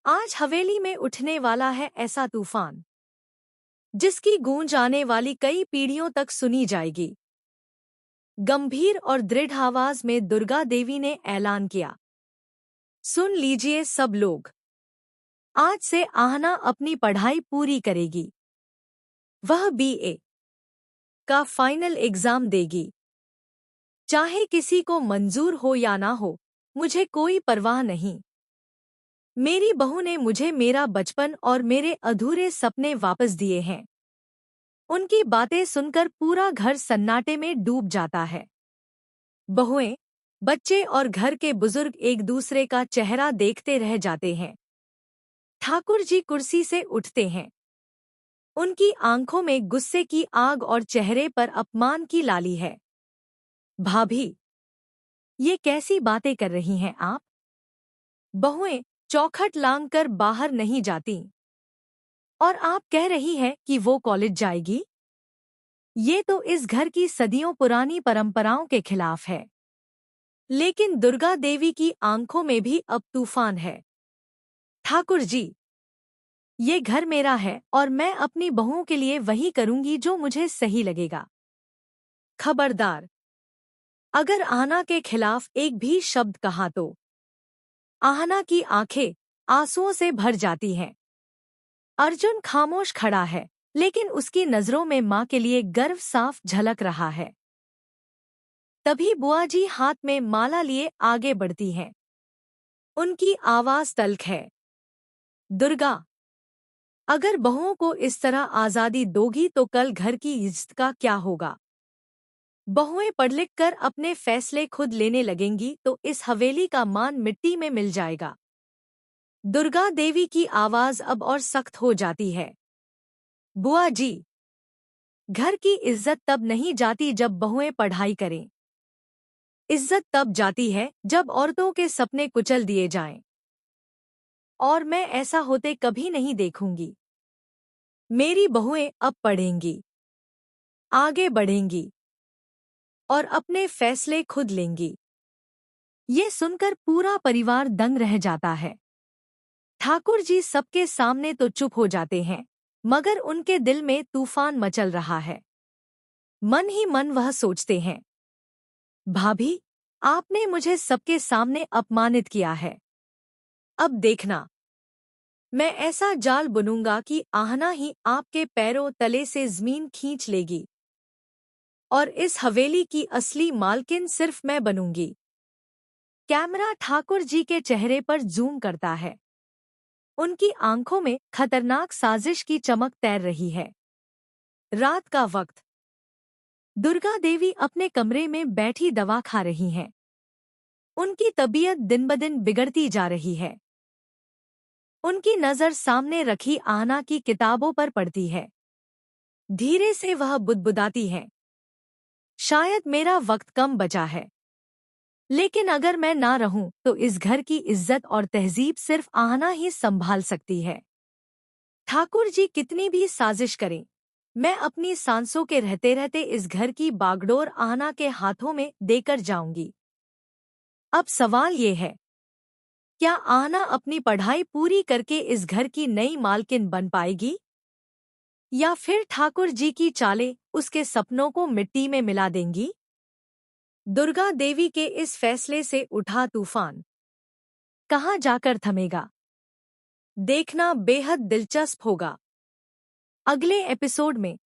आज हवेली में उठने वाला है ऐसा तूफान जिसकी गूंज आने वाली कई पीढ़ियों तक सुनी जाएगी। गंभीर और दृढ़ आवाज में दुर्गा देवी ने ऐलान किया, सुन लीजिए सब लोग, आज से आहना अपनी पढ़ाई पूरी करेगी। वह बीए का फाइनल एग्जाम देगी। चाहे किसी को मंजूर हो या ना हो, मुझे कोई परवाह नहीं। मेरी बहू ने मुझे मेरा बचपन और मेरे अधूरे सपने वापस दिए हैं। उनकी बातें सुनकर पूरा घर सन्नाटे में डूब जाता है। बहुएं, बच्चे और घर के बुजुर्ग एक दूसरे का चेहरा देखते रह जाते हैं। ठाकुर जी कुर्सी से उठते हैं। उनकी आंखों में गुस्से की आग और चेहरे पर अपमान की लाली है। भाभी, ये कैसी बातें कर रही हैं आप? बहुएं चौखट लांग कर बाहर नहीं जाती। और आप कह रही हैं कि वो कॉलेज जाएगी? ये तो इस घर की सदियों पुरानी परंपराओं के खिलाफ है। लेकिन दुर्गा देवी की आंखों में भी अब तूफान है। ठाकुर जी, ये घर मेरा है और मैं अपनी बहुओं के लिए वही करूंगी जो मुझे सही लगेगा। खबरदार, अगर आहना के खिलाफ एक भी शब्द कहा तो। आहना की आंखें आंसुओं से भर जाती हैं। अर्जुन खामोश खड़ा है, लेकिन उसकी नजरों में मां के लिए गर्व साफ झलक रहा है। तभी बुआ जी हाथ में माला लिए आगे बढ़ती हैं। उनकी आवाज तल्ख है, दुर्गा, अगर बहुओं को इस तरह आजादी दोगी तो कल घर की इज्जत का क्या होगा? बहुएं पढ़ लिख कर अपने फैसले खुद लेने लगेंगी तो इस हवेली का मान मिट्टी में मिल जाएगा। दुर्गा देवी की आवाज अब और सख्त हो जाती है। बुआ जी, घर की इज्जत तब नहीं जाती जब बहुएं पढ़ाई करें। इज्जत तब जाती है जब औरतों के सपने कुचल दिए जाएं। और मैं ऐसा होते कभी नहीं देखूंगी। मेरी बहुएं अब पढ़ेंगी, आगे बढ़ेंगी और अपने फैसले खुद लेंगी। ये सुनकर पूरा परिवार दंग रह जाता है। ठाकुर जी सबके सामने तो चुप हो जाते हैं, मगर उनके दिल में तूफान मचल रहा है। मन ही मन वह सोचते हैं, भाभी, आपने मुझे सबके सामने अपमानित किया है। अब देखना, मैं ऐसा जाल बुनूंगा कि आहना ही आपके पैरों तले से जमीन खींच लेगी। और इस हवेली की असली मालकिन सिर्फ मैं बनूंगी। कैमरा ठाकुर जी के चेहरे पर जूम करता है। उनकी आंखों में खतरनाक साजिश की चमक तैर रही है। रात का वक्त। दुर्गा देवी अपने कमरे में बैठी दवा खा रही हैं। उनकी तबीयत दिन ब दिन बिगड़ती जा रही है। उनकी नजर सामने रखी आहना की किताबों पर पड़ती है। धीरे से वह बुदबुदाती है, शायद मेरा वक्त कम बचा है, लेकिन अगर मैं ना रहूं तो इस घर की इज्जत और तहजीब सिर्फ आहना ही संभाल सकती है। ठाकुर जी कितनी भी साजिश करें, मैं अपनी सांसों के रहते रहते इस घर की बागडोर आहना के हाथों में देकर जाऊंगी। अब सवाल ये है, क्या आहना अपनी पढ़ाई पूरी करके इस घर की नई मालकिन बन पाएगी? या फिर ठाकुर जी की चालें उसके सपनों को मिट्टी में मिला देंगी? दुर्गा देवी के इस फैसले से उठा तूफान कहाँ जाकर थमेगा, देखना बेहद दिलचस्प होगा। अगले एपिसोड में